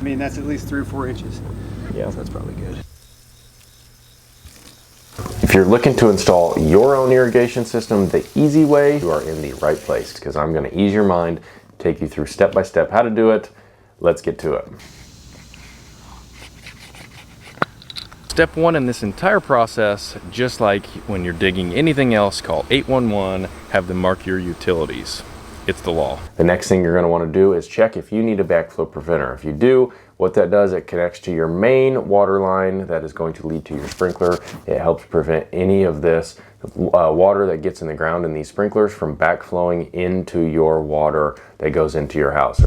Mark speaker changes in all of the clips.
Speaker 1: mean, that's at least 3 or 4 inches.
Speaker 2: Yeah.
Speaker 1: So that's probably good.
Speaker 2: If you're looking to install your own irrigation system the easy way, you are in the right place, because I'm going to ease your mind, take you through step by step how to do it. Let's get to it. Step 1 in this entire process, just like when you're digging anything else, call 811, have them mark your utilities. It's the law. The next thing you're going to want to do is check if you need a backflow preventer. If you do, what that does, it connects to your main water line that is going to lead to your sprinkler. It helps prevent any of this water that gets in the ground in these sprinklers from backflowing into your water that goes into your house.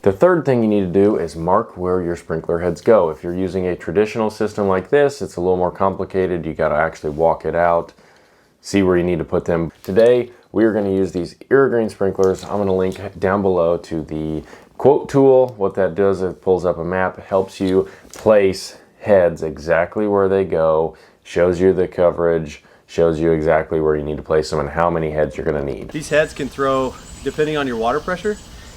Speaker 2: The third thing you need to do is mark where your sprinkler heads go. If you're using a traditional system like this, it's a little more complicated. You got to actually walk it out, see where you need to put them. Today, we are going to use these Irrigreen sprinklers. I'm going to link down below to the quote tool. What that does, it pulls up a map, helps you place heads exactly where they go, shows you the coverage, shows you exactly where you need to place them and how many heads you're going to need.
Speaker 1: These heads can throw, depending on your water pressure,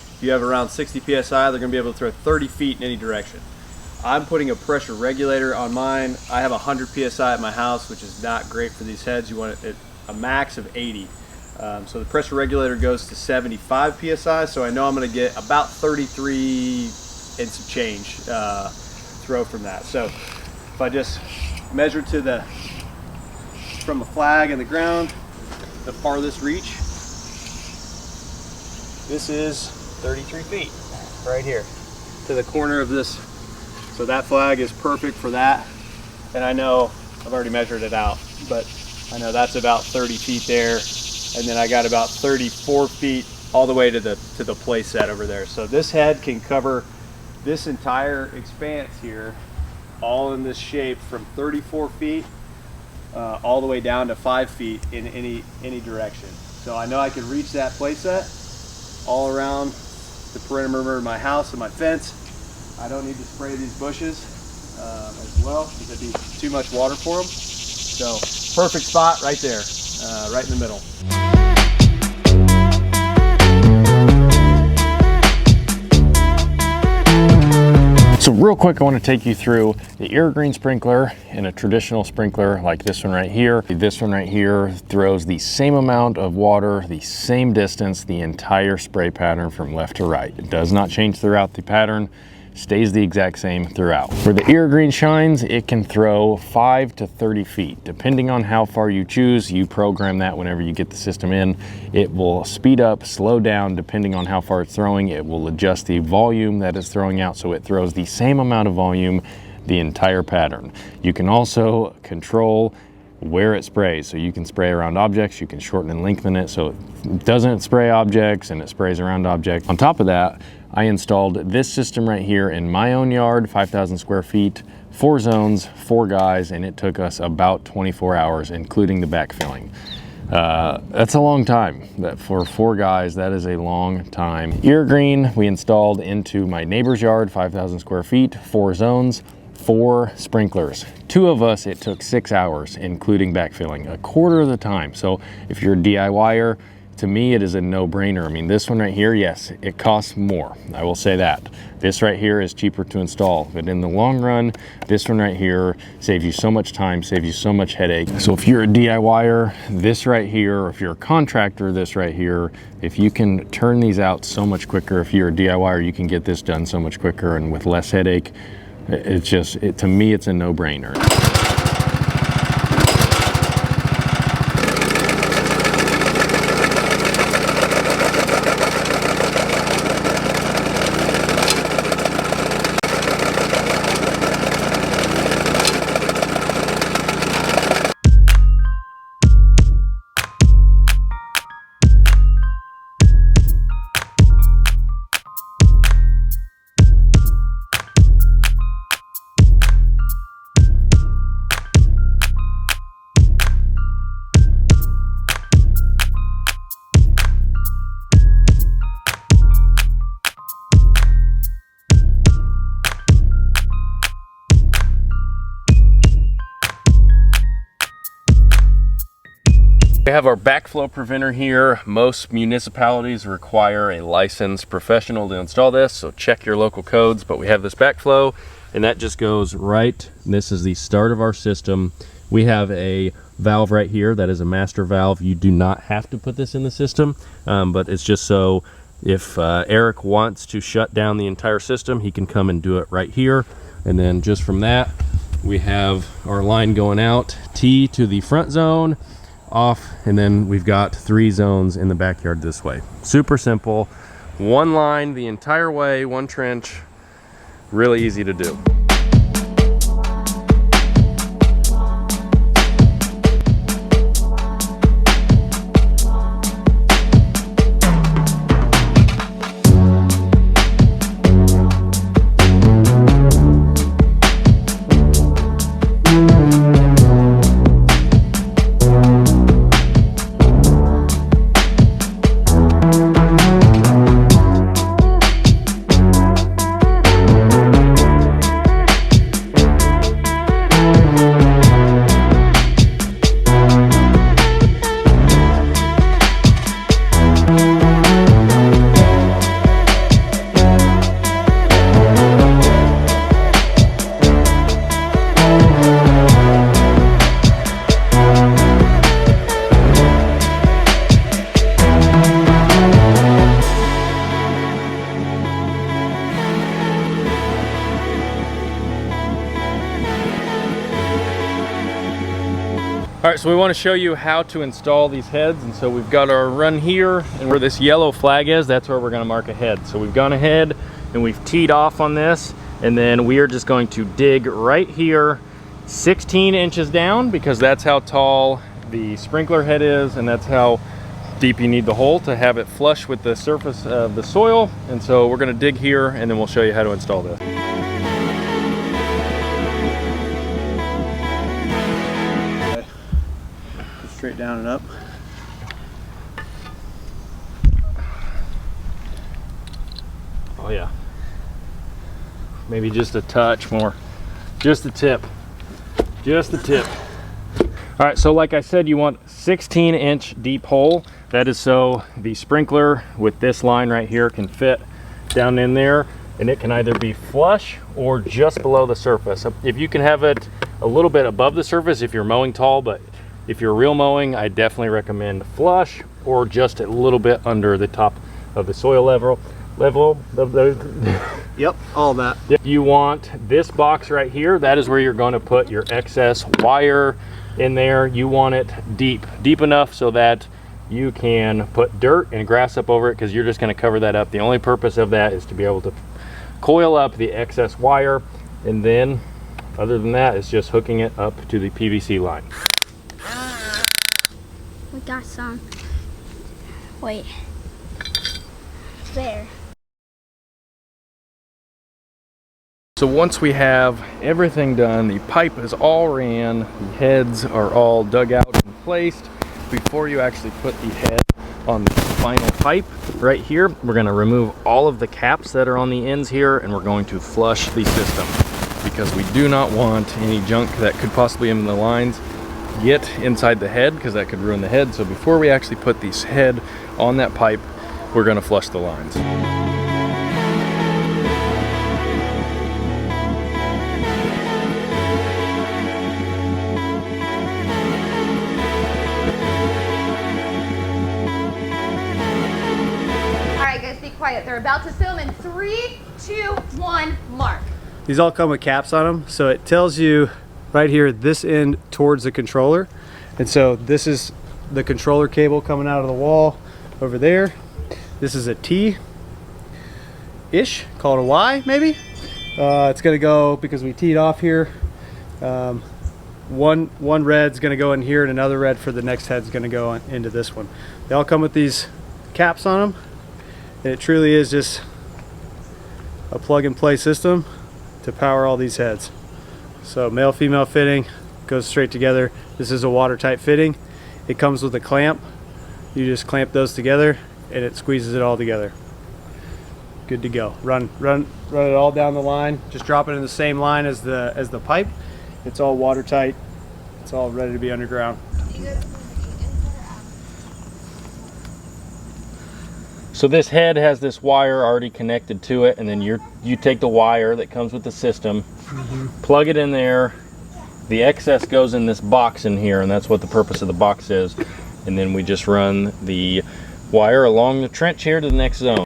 Speaker 1: if you have around 60 PSI, they're going to be able to throw 30 feet in any direction. I'm putting a pressure regulator on mine. I have 100 PSI at my house, which is not great for these heads. You want a max of 80. So the pressure regulator goes to 75 PSI, so I know I'm going to get about 33 and some change throw from that. So if I just measure to from the flag and the ground, the farthest reach, this is 33 feet right here to the corner of this. So that flag is perfect for that. And I know I've already measured it out, but I know that's about 30 feet there. And then I got about 34 feet all the way to the play set over there. So this head can cover this entire expanse here, all in this shape from 34 feet all the way down to 5 feet in any direction. So I know I can reach that play set all around the perimeter of my house and my fence. I don't need to spray these bushes as well, because it'd be too much water for them. So perfect spot right there, right in the middle. So real quick, I want to take you through the Irrigreen sprinkler and a traditional sprinkler like this one right here. This one right here throws the same amount of water, the same distance, the entire spray pattern from left to right. It does not change throughout the pattern, stays the exact same throughout. For the Irrigreen shines, it can throw 5 to 30 feet. Depending on how far you choose, you program that whenever you get the system in. It will speed up, slow down, depending on how far it's throwing. It will adjust the volume that it's throwing out so it throws the same amount of volume the entire pattern. You can also control where it sprays. So you can spray around objects, you can shorten and lengthen it so it doesn't spray objects and it sprays around objects. On top of that, I installed this system right here in my own yard, 5,000 square feet, 4 zones, 4 guys, and it took us about 24 hours, including the backfilling. That's a long time. For 4 guys, that is a long time. Irrigreen, we installed into my neighbor's yard, 5,000 square feet, 4 zones, 4 sprinklers. 2 of us, it took 6 hours, including backfilling, a quarter of the time. So if you're a DIYer, to me, it is a no-brainer. I mean, this one right here, yes, it costs more. I will say that. This right here is cheaper to install, but in the long run, this one right here saves you so much time, saves you so much headache. So if you're a DIYer, this right here, or if you're a contractor, this right here, if you can turn these out so much quicker, if you're a DIYer, you can get this done so much quicker and with less headache. It's just, to me, it's a no-brainer. We have our backflow preventer here. Most municipalities require a licensed professional to install this, so check your local codes. But we have this backflow, and that just goes right. This is the start of our system. We have a valve right here that is a master valve. You do not have to put this in the system, but it's just so if Eric wants to shut down the entire system, he can come and do it right here. And then just from that, we have our line going out, T to the front zone, off, and then we've got 3 zones in the backyard this way. Super simple, one line the entire way, one trench, really easy to do. All right, so we want to show you how to install these heads, and so we've got our run here, and where this yellow flag is, that's where we're going to mark a head. So we've gone ahead and we've teed off on this, and then we are just going to dig right here 16 inches down, because that's how tall the sprinkler head is, and that's how deep you need the hole to have it flush with the surface of the soil. And so we're going to dig here, and then we'll show you how to install this.
Speaker 3: Straight down and up.
Speaker 1: Oh yeah. Maybe just a touch more. Just the tip. Just the tip. All right, so like I said, you want 16-inch deep hole. That is so the sprinkler with this line right here can fit down in there, and it can either be flush or just below the surface. If you can have it a little bit above the surface if you're mowing tall, but if you're real mowing, I definitely recommend flush or just a little bit under the top of the soil level.
Speaker 3: Yep, all that.
Speaker 1: You want this box right here. That is where you're going to put your excess wire in there. You want it deep enough so that you can put dirt and grass up over it, because you're just going to cover that up. The only purpose of that is to be able to coil up the excess wire, and then other than that, it's just hooking it up to the PVC line.
Speaker 4: We got some. Wait. There.
Speaker 1: So once we have everything done, the pipe is all ran, the heads are all dug out and placed. Before you actually put the head on the final pipe right here, we're going to remove all of the caps that are on the ends here, and we're going to flush the system, because we do not want any junk that could possibly in the lines get inside the head, because that could ruin the head. So before we actually put this head on that pipe, we're going to flush the lines.
Speaker 5: Alright guys, be quiet. They're about to film in 3, 2, 1, mark.
Speaker 3: These all come with caps on them, so it tells you right here this end towards the controller. And so this is the controller cable coming out of the wall over there. This is a T-ish, call it a Y maybe. It's gonna go, because we teed off here, one red's gonna go in here, and another red for the next head's gonna go into this one. They all come with these caps on them, and it truly is just a plug and play system to power all these heads. So male female fitting goes straight together. This is a watertight fitting. It comes with a clamp. You just clamp those together and it squeezes it all together. Good to go. Run it all down the line. Just drop it in the same line as the pipe. It's all watertight. It's all ready to be underground.
Speaker 1: So this head has this wire already connected to it, and then you take the wire that comes with the system, plug it in there. The excess goes in this box in here, and that's what the purpose of the box is. And then we just run the wire along the trench here to the next zone.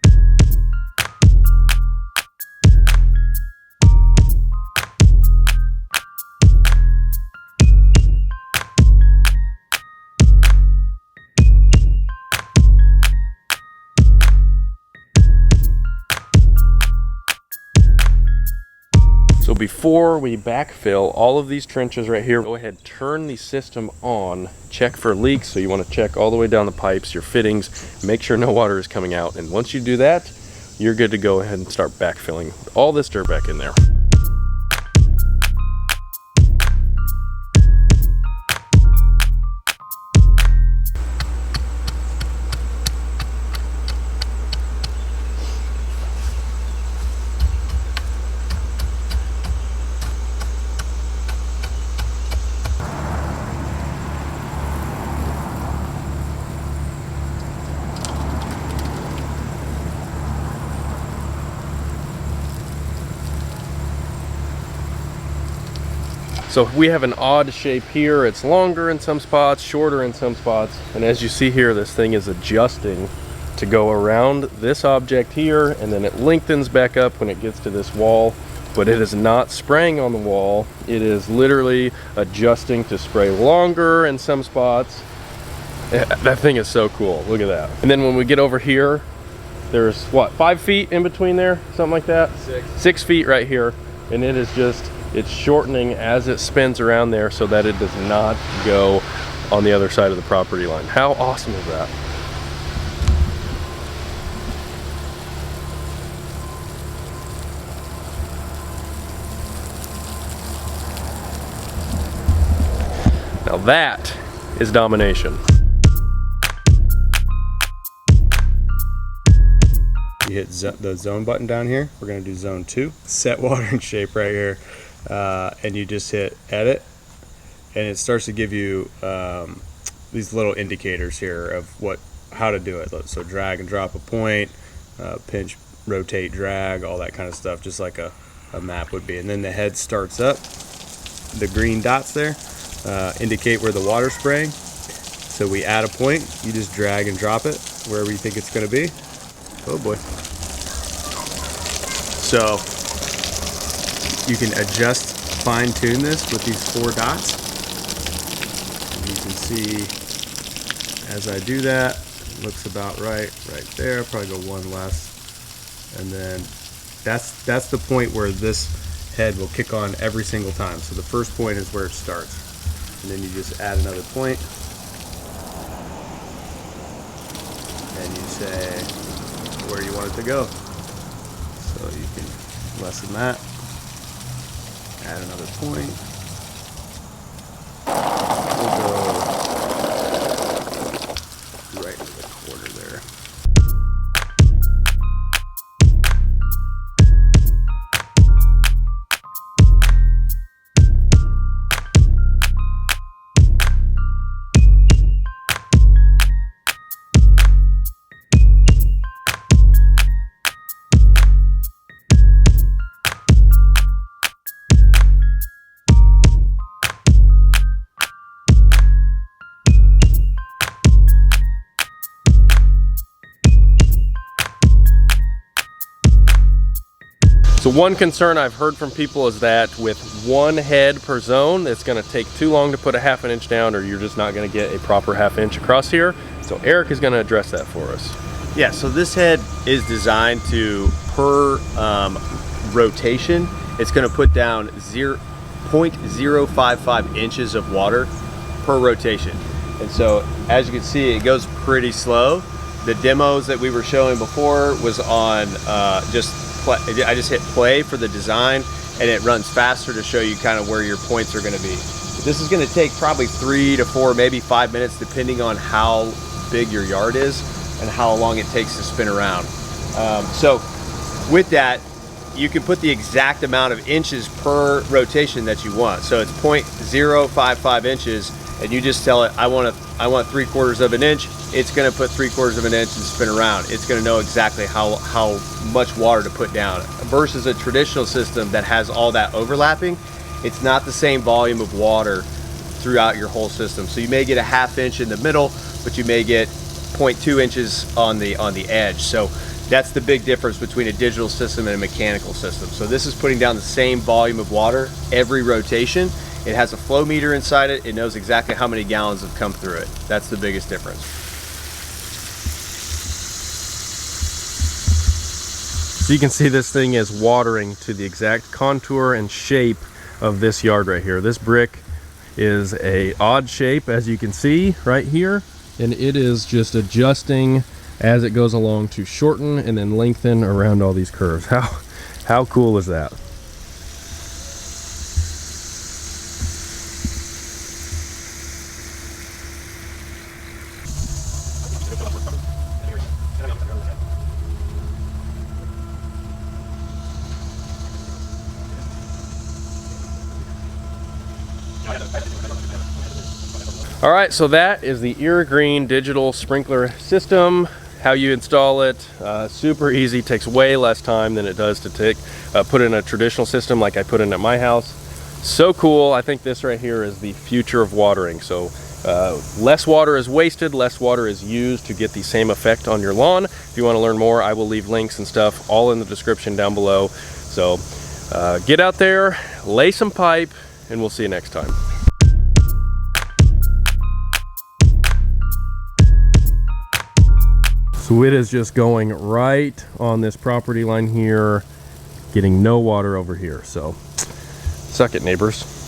Speaker 1: So before we backfill all of these trenches right here, go ahead, turn the system on, check for leaks. So you want to check all the way down the pipes, your fittings, make sure no water is coming out. And once you do that, you're good to go ahead and start backfilling all this dirt back in there. So we have an odd shape here. It's longer in some spots, shorter in some spots. And as you see here, this thing is adjusting to go around this object here, and then it lengthens back up when it gets to this wall. But it is not spraying on the wall. It is literally adjusting to spray longer in some spots. That thing is so cool, look at that. And then when we get over here, there's what, 5 feet in between there? Something like that? 6 feet right here. And it is just, it's shortening as it spins around there so that it does not go on the other side of the property line. How awesome is that? Now that is domination.
Speaker 3: You hit the zone button down here. We're gonna do zone 2. Set watering shape right here. And you just hit edit, and it starts to give you these little indicators here of how to do it. So drag and drop a point, pinch, rotate, drag, all that kind of stuff, just like a map would be. And then the head starts up. The green dots there indicate where the water's spraying. So we add a point, you just drag and drop it wherever you think it's going to be. Oh boy. So you can adjust, fine tune this with these 4 dots. And you can see as I do that, it looks about right there. Probably go 1 less. And then that's the point where this head will kick on every single time. So the first point is where it starts. And then you just add another point. And you say where you want it to go. So you can lessen that. Add another point. We'll go right into the corner there.
Speaker 2: So one concern I've heard from people is that with 1 head per zone, it's gonna take too long to put a 1/2 inch down, or you're just not gonna get a proper 1/2 inch across here. So Eric is gonna address that for us.
Speaker 6: Yeah, so this head is designed to, per rotation, it's gonna put down 0.055 inches of water per rotation. And so as you can see, it goes pretty slow. The demos that we were showing before was on I just hit play for the design, and it runs faster to show you kind of where your points are going to be. But this is going to take probably 3 to 4, maybe 5 minutes, depending on how big your yard is and how long it takes to spin around. So with that, you can put the exact amount of inches per rotation that you want. So it's 0.055 inches, and you just tell it, I want 3/4 of an inch, it's gonna put 3/4 of an inch and spin around. It's gonna know exactly how much water to put down. Versus a traditional system that has all that overlapping, it's not the same volume of water throughout your whole system. So you may get a 1/2 inch in the middle, but you may get 0.2 inches on the edge. So that's the big difference between a digital system and a mechanical system. So this is putting down the same volume of water every rotation. It has a flow meter inside it. It knows exactly how many gallons have come through it. That's the biggest difference.
Speaker 2: So you can see this thing is watering to the exact contour and shape of this yard right here. This brick is a odd shape, as you can see right here, and it is just adjusting as it goes along to shorten and then lengthen around all these curves. How cool is that? All right, so that is the Irrigreen digital sprinkler system. How you install it, super easy, takes way less time than it does to put in a traditional system like I put in at my house. So cool. I think this right here is the future of watering. So less water is wasted, less water is used to get the same effect on your lawn. If you want to learn more, I will leave links and stuff all in the description down below. So get out there, lay some pipe, and we'll see you next time. So it is just going right on this property line here, getting no water over here. So suck it, neighbors.